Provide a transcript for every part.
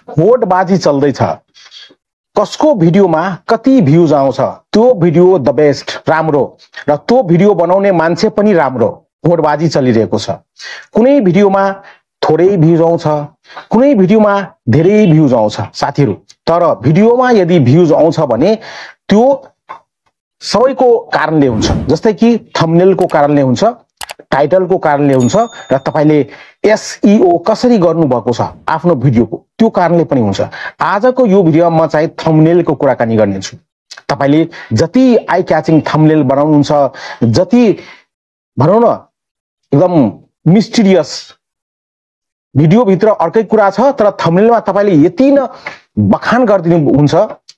होडबाजी चल्दैछ, कसको भिडियोमा कति भ्यूज आउँछ, त्यो भिडियो द बेस्ट राम्रो र त्यो भिडियो बनाउने मान्छे पनि राम्रो, होडबाजी चलिरहेको छ। कुनै भिडियोमा थोरै भ्यूज आउँछ, कुनै भिडियोमा धेरै भ्यूज आउँछ साथीहरु। तर भिडियोमा यदि भ्यूज आउँछ भने त्यो सबैको कारणले हुन्छ। जस्तै कि थम्बनेलको कारणले हुन्छ, टाइटलको कारणले हुन्छ र तपाईले एसईओ कसरी गर्नु भएको छ आफ्नो भिडियोको त्यो कारणले पनि हुन्छ। आजको यो भिडियोमा म चाहिँ थम्बनेलको कुराकानी गर्नेछु। तपाईले जति आई क्याचिङ थम्बनेल बनाउनुहुन्छ, जति भनौं न एकदम मिस्टिरियस भिडियो भित्र अर्कै कुरा छ, तर थम्बनेलमा तपाईले यति न बखान गरिदिनु हुन्छ,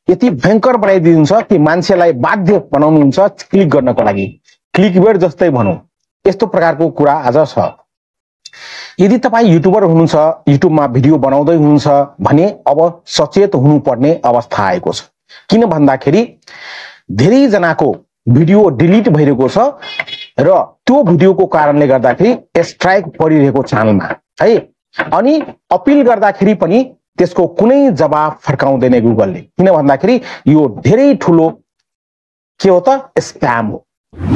यति भयंकर बनाइदिनुहुन्छ कि मान्छेलाई बाध्य बनाउनुहुन्छ क्लिक गर्नको लागि। क्लिकबेट जस्तै भनौं, यस्तो प्रकारको कुरा आज छ। यदि तपाई युट्युबर हुनुहुन्छ, युट्युबमा भिडियो बनाउँदै हुनुहुन्छ भने अब सचेत हुनुपर्ने अवस्था आएको छ। किन भन्दाखेरि धेरै जनाको भिडियो डिलिट भइरहेको छ र त्यो भिडियोको कारणले गर्दाखेरि स्ट्राइक परिरहेको च्यानलमा है। अनि अपिल गर्दाखेरि पनि त्यसको कुनै जवाफ फर्काउँदैन गुगलले। किन भन्दाखेरि यो धेरै ठूलो के हो त स्प्याम हो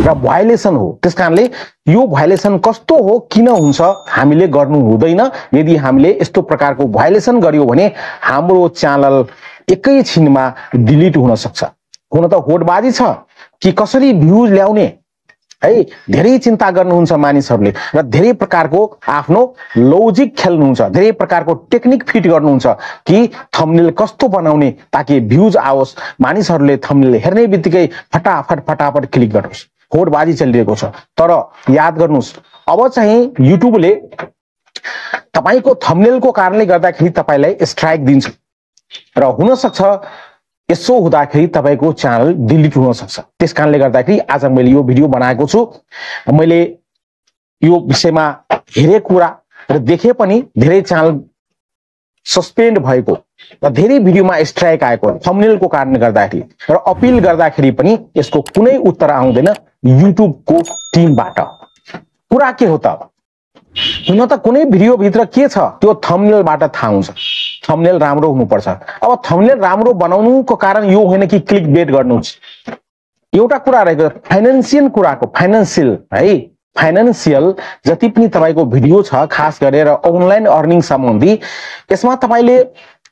र भायोलेसन हो। त्यसकारणले यो भायोलेसन कस्तो हो, किन हुन्छ, हामीले गर्नु हुँदैन। यदि हामीले यस्तो प्रकारको भायोलेसन गर्यो भने हाम्रो च्यानल एकैछिनमा डिलिट हुन सक्छ। हुन त होडबाजी छ कि कसरी भ्यूज ल्याउने है, धेरै चिन्ता गर्नुहुन्छ मानिसहरूले र धेरै प्रकारको आफ्नो लजिक खेल्नुहुन्छ, धेरै प्रकारको टेक्निक फिट गर्नुहुन्छ कि थम्बनेल कस्तो बनाउने ताकि भ्यूज आओस्, मानिसहरूले थम्बनेल हेर्ने बित्तिकै फटाफट क्लिक गरोस्। होडबाजी चलिरहेको छ। तर याद गर्नुस्, अब चाहिँ युट्युबले तपाईको थम्बनेलको कारणले गर्दाखेरि तपाईलाई स्ट्राइक दिन्छ र हुन सक्छ यसो हुँदाखेरि तपाईको च्यानल डिलिट हुन सक्छ। त्यसकारणले गर्दाखेरि आज मैले यो भिडियो बनाएको छु। मैले यो विषयमा हेरे कुरा र देखे पनि धेरै च्यानल सस्पेन्ड भएको र धेरै भिडियोमा स्ट्राइक आएको थम्बनेलको कारणले गर्दाखेरि र अपिल गर्दाखेरि पनि यसको कुनै उत्तर आउँदैन युट्युबको टिमबाट। कुरा के हो त, हुन त कुनै भिडियो भित्र के छ त्यो थम्बनेलबाट थाहा हुन्छ। थम्बनेल राम्रो हुनुपर्छ। अब थम्बनेल राम्रो बनाउनुको कारण यो होइन कि क्लिक बेट गर्नुस्। एउटा कुरा रहेको फाइनान्शियल कुराको, फाइनान्शियल है, फाइनान्शियल जति पनि तपाईको भिडियो छ खास गरेर अनलाइन अर्निङ सम्बन्धी, यसमा तपाईले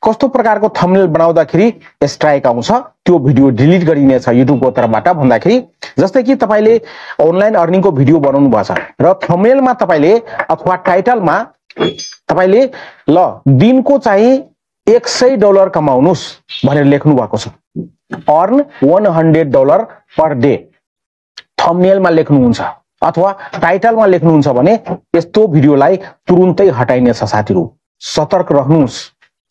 कस्तो प्रकारको थम्बनेल बनाउँदाखेरि स्ट्राइक आउँछ, त्यो भिडियो डिलिट गरिनेछ युट्युबको तर्फबाट भन्दाखेरि। जस्तै कि तपाईले अनलाइन अर्निङको भिडियो बनाउनु भएको छ र थम्बनेलमा तपाईले अथवा टाइटलमा तपाईले ल दिनको चाहिँ $100 कमाउनुस् भनेर लेख्नु भएको छ, अर्न $100 पर डे थम्बनेलमा लेख्नुहुन्छ अथवा टाइटलमा लेख्नुहुन्छ भने यस्तो भिडियोलाई तुरुन्तै हटाइनेछ। साथीहरु सतर्क रहनुस्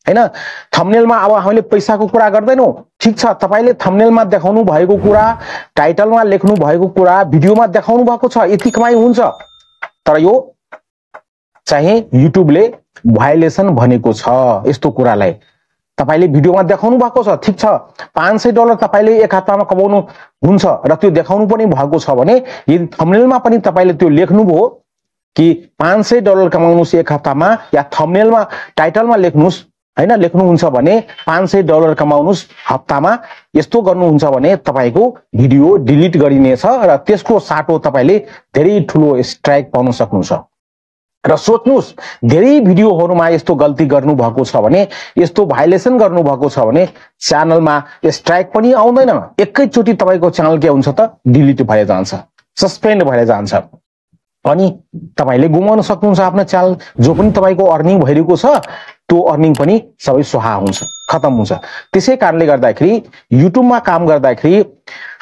हैन। थम्बनेलमा अब हामीले पैसाको कुरा गर्दैनौं, ठीक छ, तपाईले थम्बनेलमा देखाउनु भएको कुरा, टाइटलमा लेख्नु भएको कुरा, भिडियोमा देखाउनु भएको छ, यति कमाइ हुन्छ। तर यो चाहिँ युट्युबले भायोलेसन भनेको छ। यस्तो कुरालाई तपाईले भिडियोमा देखाउनु भएको छ, ठीक छ, $500 तपाईले एक हप्तामा कमाउनु हुन्छ र त्यो देखाउनु पनि भएको छ भने यदि थम्बनेलमा पनि तपाईले त्यो लेख्नुभयो कि $500 कमाउनुस् एक हप्तामा, या थम्बनेलमा टाइटलमा लेख्नुस् हैन, लेख्नुहुन्छ भने $500 कमाउनुस् हप्तामा, यस्तो गर्नुहुन्छ भने तपाईको भिडियो डिलिट गरिनेछ र त्यसको साटो तपाईले धेरै ठूलो स्ट्राइक पाउन सक्नुहुन्छ। र सोच्नुस् धेरै भिडियोहरुमा यस्तो गल्ती गर्नु भएको छ भने, यस्तो भायोलेसन गर्नु भएको छ भने च्यानलमा स्ट्राइक पनि आउँदैन, एकैचोटी तपाईको च्यानल के हुन्छ त डिलिट भएर जान्छ, सस्पेन्ड भएर जान्छ अनि तपाईले गुमाउन सक्नुहुन्छ आफ्नो च्यानल। जो पनि तपाईको अर्निङ भइरहेको छ त्यो अर्निङ पनि सबै स्वाहा हुन्छ, खतम हुन्छ। त्यसै कारणले गर्दाखेरि युट्युबमा काम गर्दाखेरि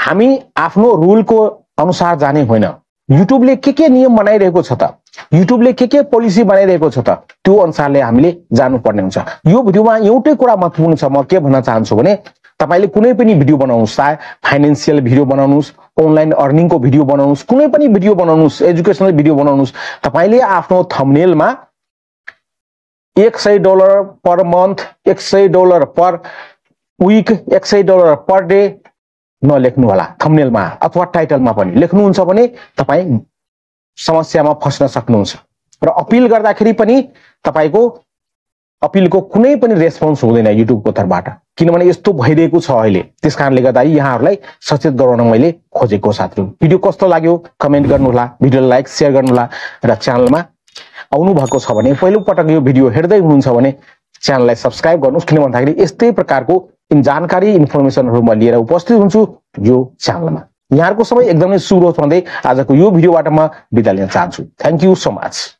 हामी आफ्नो रुलको अनुसार जाने होइन। युट्युबले के नियम बनाइरहेको छ त, युट्युबले के पोलिसी बनाइरहेको छ त, त्यो अनुसारले हामीले जानुपर्ने हुन्छ। यो भिडियोमा एउटै कुरा महत्त्वपूर्ण छ, म के भन्न चाहन्छु भने तपाईले कुनै पनि भिडियो बनाउनुस्, फाइनान्शियल भिडियो बनाउनुस्, अनलाइन अर्निङको भिडियो बनाउनुस्, कुनै पनि भिडियो बनाउनुस्, एजुकेशनल भिडियो बनाउनुस्, तपाईले आफ्नो थम्बनेलमा $100 per month, $100 per week, $100 per day नलेख्नु होला थम्बनेलमा अथवा टाइटलमा पनि। लेख्नुहुन्छ भने तपाई समस्यामा फस्न सक्नुहुन्छ र अपिल गर्दाखेरि पनि तपाईको अपिलको कुनै पनि रेस्पोन्स हुँदैन युट्युबको तर्फबाट, किनभने यस्तो भइरहेको छ अहिले। त्यसकारणले गर्दा यहाँहरूलाई सचेत गराउन मैले खोजेको साथीहरु। भिडियो कस्तो लाग्यो कमेन्ट गर्नुहोला, भिडियोलाई लाइक शेयर गर्नुहोला र च्यानलमा आउनु भएको छ भने, पहिलो पटक यो भिडियो हेर्दै हुनुहुन्छ भने च्यानललाई सब्स्क्राइब गर्नुस्, किन भन्दाखेरि यस्तै प्रकारको जानकारी इन्फर्मेसनहरु म लिएर उपस्थित हुन्छु यो च्यानलमा। यहाँहरुको समय एकदमै शुभ होस् भन्दै आजको यो भिडियोबाट म बिदा लिन चाहन्छु। Thank you so much.